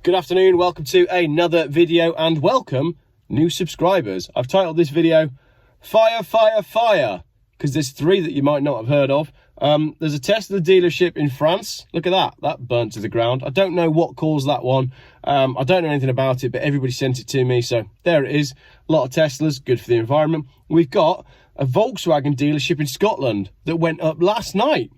Good afternoon, welcome to another video and welcome new subscribers. I've titled this video Fire, Fire, Fire because there's three that you might not have heard of. There's a Tesla dealership in France. Look at that burnt to the ground. I don't know what caused that one. I don't know anything about it, but everybody sent it to me, so there it is. A lot of Teslas, good for the environment. We've got a Volkswagen dealership in Scotland that went up last night.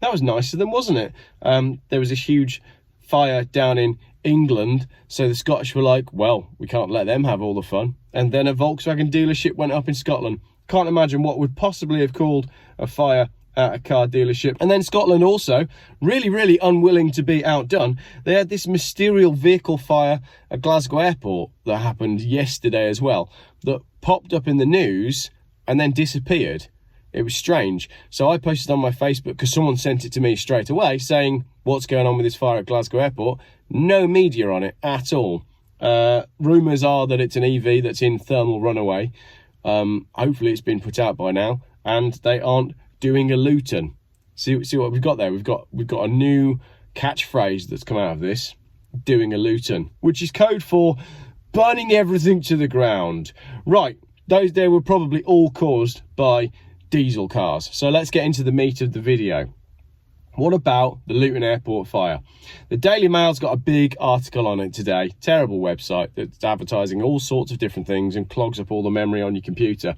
That was nice of them, wasn't it? There was a huge fire down in England, so the Scottish were like, well, we can't let them have all the fun. And then a Volkswagen dealership went up in Scotland. Can't imagine what would possibly have called a fire at a car dealership. And then Scotland also, really unwilling to be outdone, they had this mysterious vehicle fire at Glasgow Airport that happened yesterday as well, that popped up in the news and then disappeared. It was strange. So I posted on my Facebook because someone sent it to me straight away saying, what's going on with this fire at Glasgow Airport? No media on it at all. Rumours are that it's an EV that's in thermal runaway. Hopefully it's been put out by now, and they aren't doing a Luton. See what we've got there? We've got a new catchphrase that's come out of this, doing a Luton, which is code for burning everything to the ground. Right, those there were probably all caused by diesel cars. So let's get into the meat of the video. What about the Luton Airport fire? The Daily Mail's got a big article on it today. Terrible website that's advertising all sorts of different things and clogs up all the memory on your computer.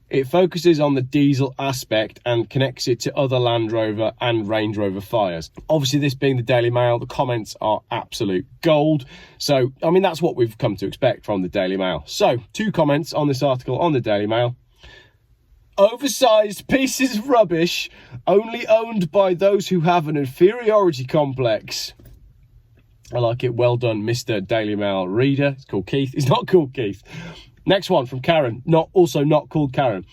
It focuses on the diesel aspect and connects it to other Land Rover and Range Rover fires. Obviously, this being the Daily Mail, the comments are absolute gold. So, I mean, that's what we've come to expect from the Daily Mail. So, 2 comments on this article on the Daily Mail. Oversized pieces of rubbish only owned by those who have an inferiority complex. I like it. Well done, Mr. Daily Mail reader. It's called Keith. He's not called Keith. Next one from Karen. Also not called Karen.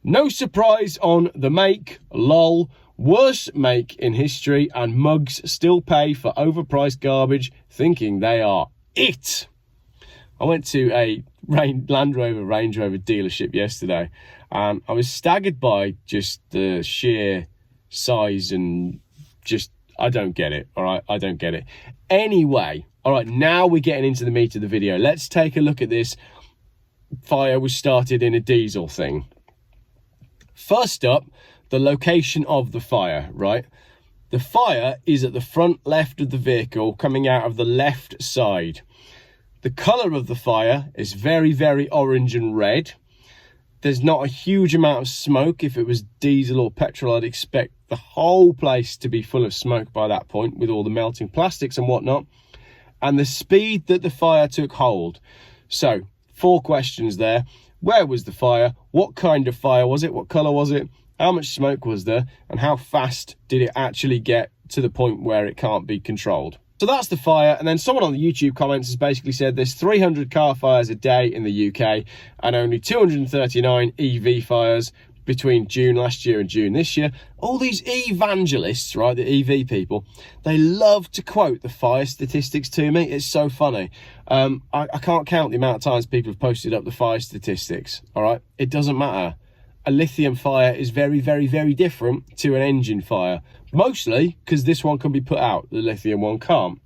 No surprise on the make. Lol. Worst make in history, and mugs still pay for overpriced garbage thinking they are it. I went to a Land Rover Range Rover dealership yesterday, and I was staggered by just the sheer size and just, I don't get it, all right? I don't get it. Anyway, all right, now we're getting into the meat of the video. Let's take a look at this. Fire was started in a diesel thing. First up, the location of the fire, right? The fire is at the front left of the vehicle, coming out of the left side. The colour of the fire is very orange and red. There's not a huge amount of smoke. If it was diesel or petrol, I'd expect the whole place to be full of smoke by that point with all the melting plastics and whatnot. And the speed that the fire took hold. So, 4 questions there. Where was the fire? What kind of fire was it? What colour was it? How much smoke was there? And how fast did it actually get to the point where it can't be controlled? So that's the fire. And then someone on the YouTube comments has basically said there's 300 car fires a day in the UK and only 239 EV fires between June last year and June this year. All these evangelists, right, the EV people, they love to quote the fire statistics to me. It's so funny. I can't count the amount of times people have posted up the fire statistics, all right? It doesn't matter. A lithium fire is very different to an engine fire. Mostly because this one can be put out, the lithium one can't.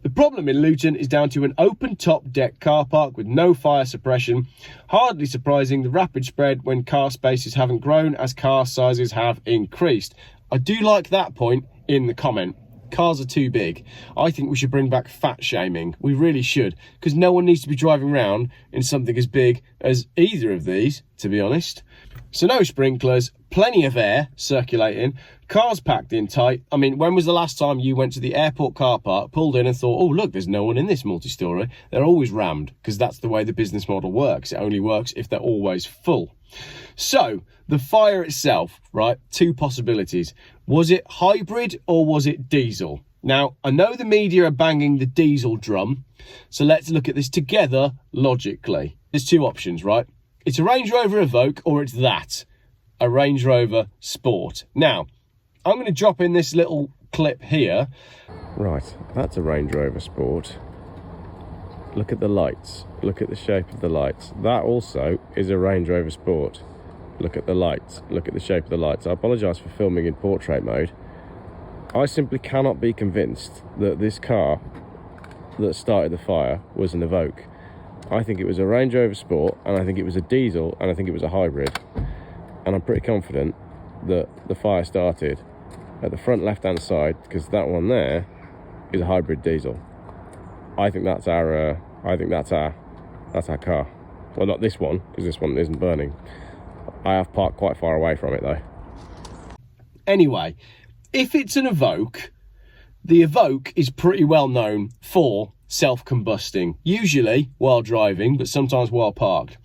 The problem in Luton is down to an open top deck car park with no fire suppression. Hardly surprising, the rapid spread when car spaces haven't grown as car sizes have increased. I do like that point in the comment. Cars are too big. I think we should bring back fat shaming. We really should, because no one needs to be driving around in something as big as either of these, to be honest. So no sprinklers, plenty of air circulating, cars packed in tight. I mean, when was the last time you went to the airport car park, pulled in and thought, oh, look, there's no one in this multi-story? They're always rammed, because that's the way the business model works. It only works if they're always full. So, the fire itself, right, 2 possibilities. Was it hybrid or was it diesel? Now, I know the media are banging the diesel drum, so let's look at this together logically. There's 2 options, right? It's a Range Rover Evoque or it's that, a Range Rover Sport. Now, I'm going to drop in this little clip here. Right, that's a Range Rover Sport. Look at the lights. Look at the shape of the lights. That also is a Range Rover Sport. Look at the lights. Look at the shape of the lights. I apologise for filming in portrait mode. I simply cannot be convinced that this car that started the fire was an Evoque. I think it was a Range Rover Sport, and I think it was a diesel, and I think it was a hybrid. And I'm pretty confident that the fire started at the front left-hand side, because that one there is a hybrid diesel. I think that's our car. Well, not this one, because this one isn't burning. I have parked quite far away from it though. Anyway, if it's an Evoque, the Evoque is pretty well known for self-combusting, usually while driving, but sometimes while parked.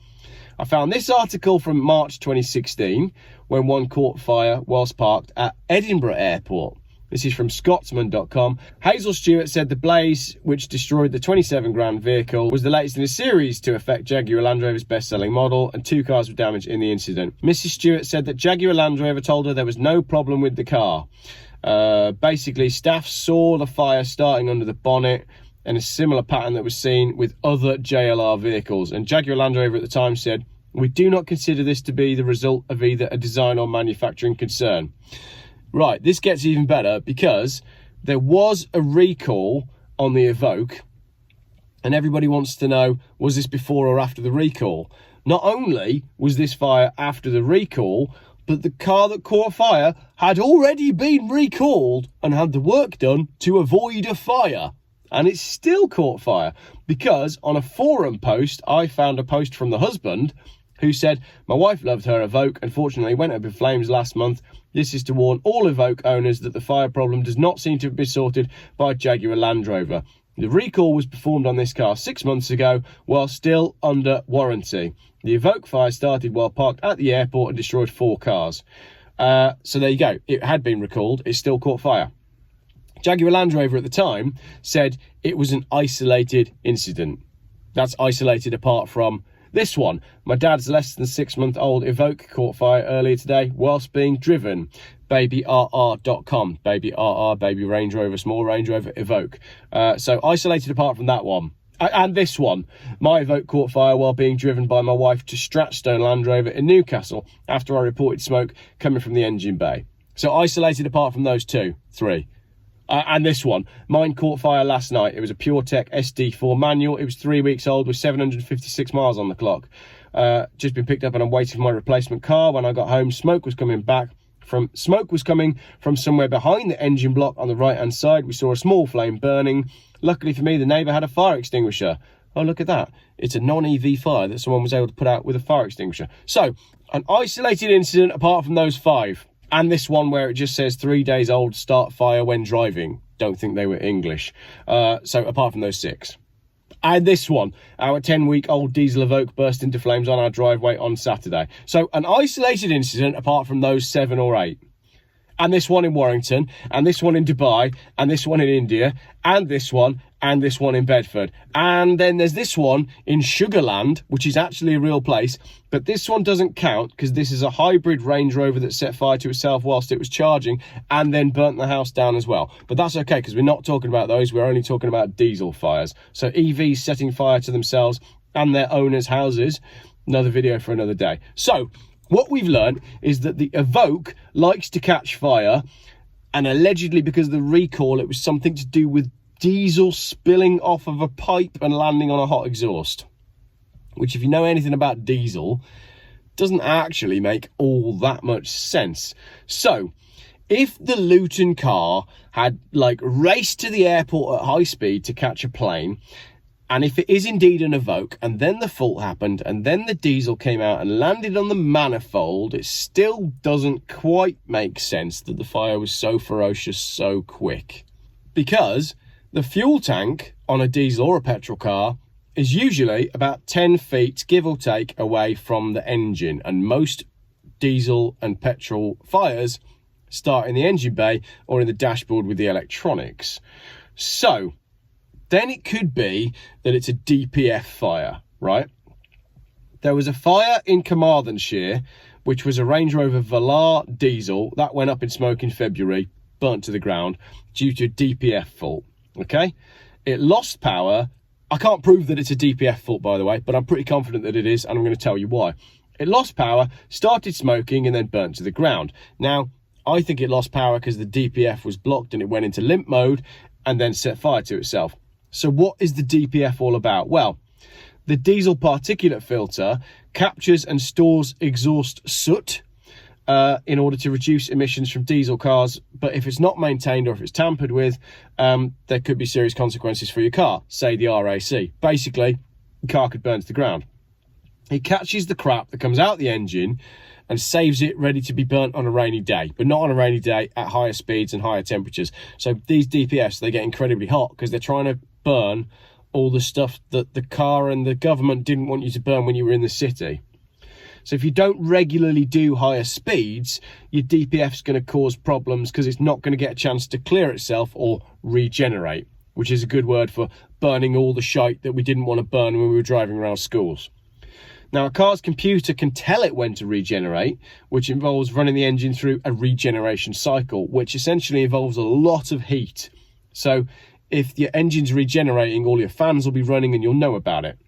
I found this article from March 2016 when one caught fire whilst parked at Edinburgh Airport. This is from Scotsman.com. Hazel Stewart said the blaze, which destroyed the 27 grand vehicle, was the latest in a series to affect Jaguar Land Rover's best-selling model, and 2 cars were damaged in the incident. Mrs. Stewart said that Jaguar Land Rover told her there was no problem with the car. Basically, staff saw the fire starting under the bonnet, and a similar pattern that was seen with other JLR vehicles. And Jaguar Land Rover at the time said, "We do not consider this to be the result of either a design or manufacturing concern." Right, this gets even better, because there was a recall on the Evoque, and everybody wants to know, was this before or after the recall? Not only was this fire after the recall, but the car that caught fire had already been recalled and had the work done to avoid a fire. And it still caught fire, because on a forum post, I found a post from the husband who said, "My wife loved her Evoque, unfortunately went up in flames last month. This is to warn all Evoque owners that the fire problem does not seem to have been sorted by Jaguar Land Rover. The recall was performed on this car 6 months ago while still under warranty. The Evoque fire started while parked at the airport and destroyed 4 cars. So there you go. It had been recalled. It still caught fire. Jaguar Land Rover at the time said it was an isolated incident. That's isolated apart from this one. My dad's less than 6-month-old Evoque caught fire earlier today whilst being driven. BabyRR.com. Baby RR, Baby Range Rover, Small Range Rover Evoque. So isolated apart from that one. And this one. My Evoque caught fire while being driven by my wife to Stratstone Land Rover in Newcastle after I reported smoke coming from the engine bay. So isolated apart from those 2, 3. And this one, mine caught fire last night. It was a PureTech SD4 manual. It was 3 weeks old with 756 miles on the clock. Just been picked up and I'm waiting for my replacement car. When I got home, smoke was coming from somewhere behind the engine block on the right hand side. We saw a small flame burning. Luckily for me, the neighbour had a fire extinguisher. Oh, look at that. It's a non-EV fire that someone was able to put out with a fire extinguisher. So, an isolated incident apart from those 5. And this one where it just says 3 days old, start fire when driving. Don't think they were English. So apart from those 6. And this one, our 10-week-old diesel Evoque burst into flames on our driveway on Saturday. So an isolated incident apart from those 7 or 8. And this one in Warrington, and this one in Dubai, and this one in India, and this one in Bedford. And then there's this one in Sugarland, which is actually a real place, but this one doesn't count because this is a hybrid Range Rover that set fire to itself whilst it was charging and then burnt the house down as well. But that's okay, because we're not talking about those, we're only talking about diesel fires. So EVs setting fire to themselves and their owners' houses, another video for another day. So what we've learned is that the Evoque likes to catch fire, and allegedly because of the recall, it was something to do with diesel spilling off of a pipe and landing on a hot exhaust. Which, if you know anything about diesel, doesn't actually make all that much sense. So, if the Luton car had, raced to the airport at high speed to catch a plane, and if it is indeed an Evoque, and then the fault happened, and then the diesel came out and landed on the manifold, it still doesn't quite make sense that the fire was so ferocious so quick. Because the fuel tank on a diesel or a petrol car is usually about 10 feet, give or take, away from the engine. And most diesel and petrol fires start in the engine bay or in the dashboard with the electronics. So then it could be that it's a DPF fire, right? There was a fire in Carmarthenshire, which was a Range Rover Velar diesel. That went up in smoke in February, burnt to the ground due to a DPF fault, okay? It lost power. I can't prove that it's a DPF fault, by the way, but I'm pretty confident that it is, and I'm going to tell you why. It lost power, started smoking, and then burnt to the ground. Now, I think it lost power because the DPF was blocked and it went into limp mode and then set fire to itself. So what is the DPF all about? Well, the diesel particulate filter captures and stores exhaust soot in order to reduce emissions from diesel cars. But if it's not maintained or if it's tampered with, there could be serious consequences for your car, say the RAC. Basically, the car could burn to the ground. It catches the crap that comes out the engine and saves it ready to be burnt on a rainy day, but not on a rainy day at higher speeds and higher temperatures. So these DPFs, they get incredibly hot because they're trying to burn all the stuff that the car and the government didn't want you to burn when you were in the city. So if you don't regularly do higher speeds, your DPF's going to cause problems because it's not going to get a chance to clear itself or regenerate, which is a good word for burning all the shite that we didn't want to burn when we were driving around schools. Now, a car's computer can tell it when to regenerate, which involves running the engine through a regeneration cycle, which essentially involves a lot of heat. So if your engine's regenerating, all your fans will be running and you'll know about it.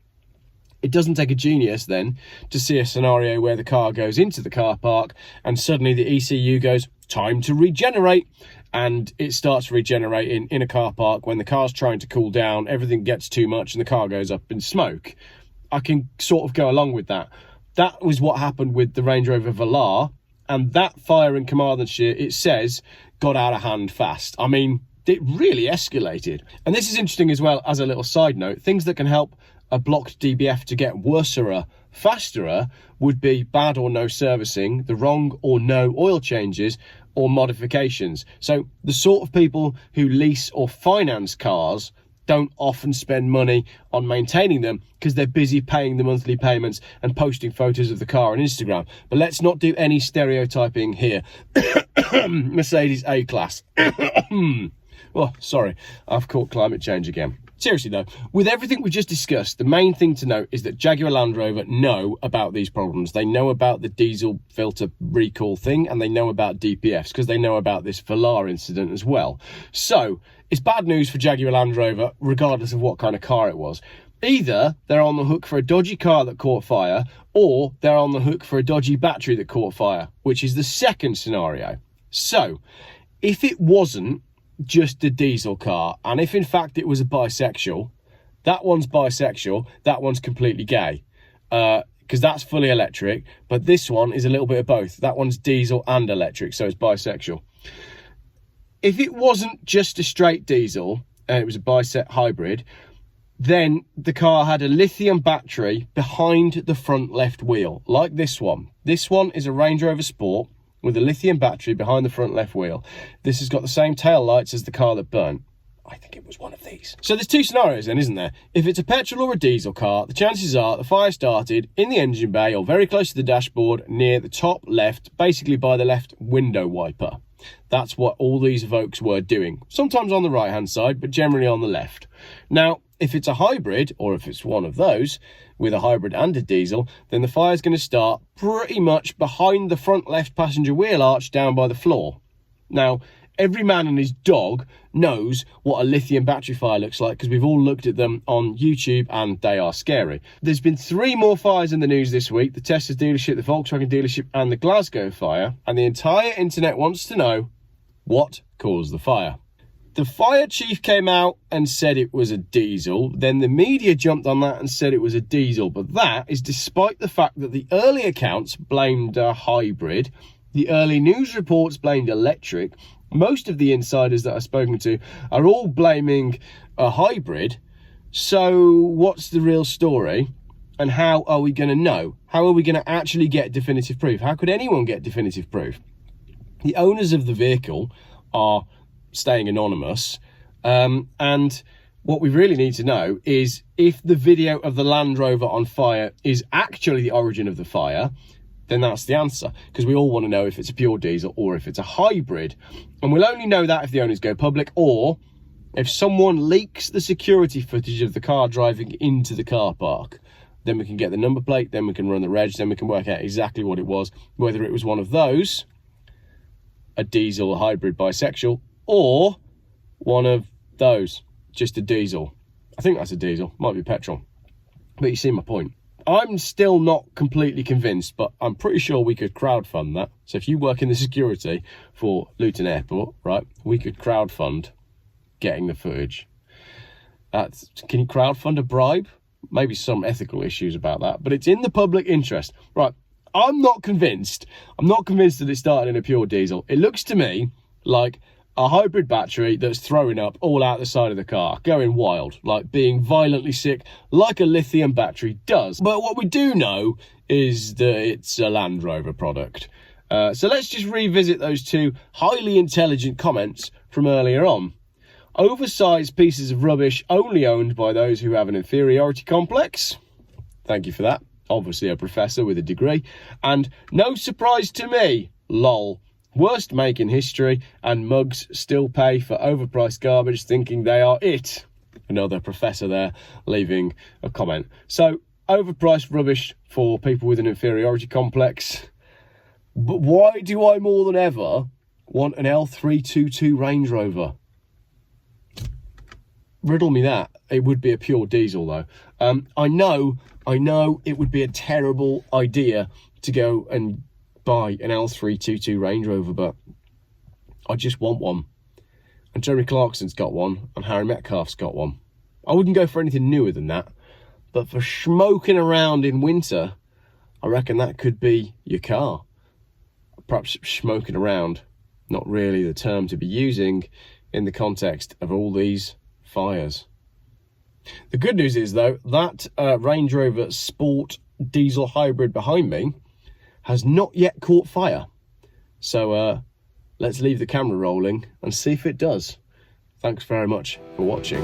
It doesn't take a genius then to see a scenario where the car goes into the car park and suddenly the ECU goes, time to regenerate. And it starts regenerating in a car park when the car's trying to cool down, everything gets too much and the car goes up in smoke. I can sort of go along with that. That was what happened with the Range Rover Velar, and that fire in Carmarthenshire, it says, got out of hand fast. I mean, it really escalated. And this is interesting as well as a little side note. Things that can help a blocked DPF to get worser faster would be bad or no servicing, the wrong or no oil changes, or modifications. So the sort of people who lease or finance cars don't often spend money on maintaining them because they're busy paying the monthly payments and posting photos of the car on Instagram. But let's not do any stereotyping here. Mercedes A-Class. Oh, sorry, I've caught climate change again. Seriously though, with everything we just discussed, the main thing to note is that Jaguar Land Rover know about these problems. They know about the diesel filter recall thing, and they know about DPFs because they know about this Velar incident as well. So it's bad news for Jaguar Land Rover, regardless of what kind of car it was. Either they're on the hook for a dodgy car that caught fire, or they're on the hook for a dodgy battery that caught fire, which is the second scenario. So if it wasn't just a diesel car, and if in fact it was a bisexual, that one's bisexual, that one's completely gay, because that's fully electric, but this one is a little bit of both. That one's diesel and electric, so it's bisexual. If it wasn't just a straight diesel and it was a biset hybrid, then the car had a lithium battery behind the front left wheel, like this one. This one is a Range Rover Sport with a lithium battery behind the front left wheel. This has got the same tail lights as the car that burnt. I think it was one of these. So there's two scenarios then, isn't there? If it's a petrol or a diesel car, the chances are the fire started in the engine bay or very close to the dashboard near the top left, basically by the left window wiper. That's what all these Evoques were doing. Sometimes on the right hand side, but generally on the left. Now, if it's a hybrid, or if it's one of those with a hybrid and a diesel, then the fire's going to start pretty much behind the front left passenger wheel arch down by the floor. Now, every man and his dog knows what a lithium battery fire looks like because we've all looked at them on YouTube and they are scary. There's been 3 more fires in the news this week: the Tesla dealership, the Volkswagen dealership and the Glasgow fire. And the entire internet wants to know what caused the fire. The fire chief came out and said it was a diesel. Then the media jumped on that and said it was a diesel. But that is despite the fact that the early accounts blamed a hybrid. The early news reports blamed electric. Most of the insiders that I've spoken to are all blaming a hybrid. So what's the real story? And how are we going to know? How are we going to actually get definitive proof? How could anyone get definitive proof? The owners of the vehicle are staying anonymous, and what we really need to know is if the video of the Land Rover on fire is actually the origin of the fire, then that's the answer, because we all want to know if it's a pure diesel or if it's a hybrid. And we'll only know that if the owners go public, or if someone leaks the security footage of the car driving into the car park. Then we can get the number plate, then we can run the reg, then we can work out exactly what it was, whether it was one of those, a diesel, a hybrid, bisexual, or one of those, just a diesel. I think that's a diesel, might be petrol. But you see my point. I'm still not completely convinced, but I'm pretty sure we could crowdfund that. So if you work in the security for Luton Airport, right, we could crowdfund getting the footage. Can you crowdfund a bribe? Maybe some ethical issues about that, but it's in the public interest. Right, I'm not convinced. I'm not convinced that it started in a pure diesel. It looks to me like a hybrid battery that's throwing up all out the side of the car, going wild, like being violently sick, like a lithium battery does. But what we do know is that it's a Land Rover product. So let's just revisit those two highly intelligent comments from earlier on. Oversized pieces of rubbish only owned by those who have an inferiority complex. Thank you for that. Obviously a professor with a degree. And no surprise to me, lol. Worst make in history, and mugs still pay for overpriced garbage thinking they are it. Another professor there leaving a comment. So, overpriced rubbish for people with an inferiority complex. But why do I more than ever want an L322 Range Rover? Riddle me that. It would be a pure diesel though. I know it would be a terrible idea to go and buy an L322 Range Rover, but I just want one. And Jeremy Clarkson's got one, and Harry Metcalf's got one. I wouldn't go for anything newer than that, but for smoking around in winter, I reckon that could be your car. Perhaps smoking around, not really the term to be using in the context of all these fires. The good news is though, that Range Rover Sport diesel hybrid behind me has not yet caught fire. So let's leave the camera rolling and see if it does. Thanks very much for watching.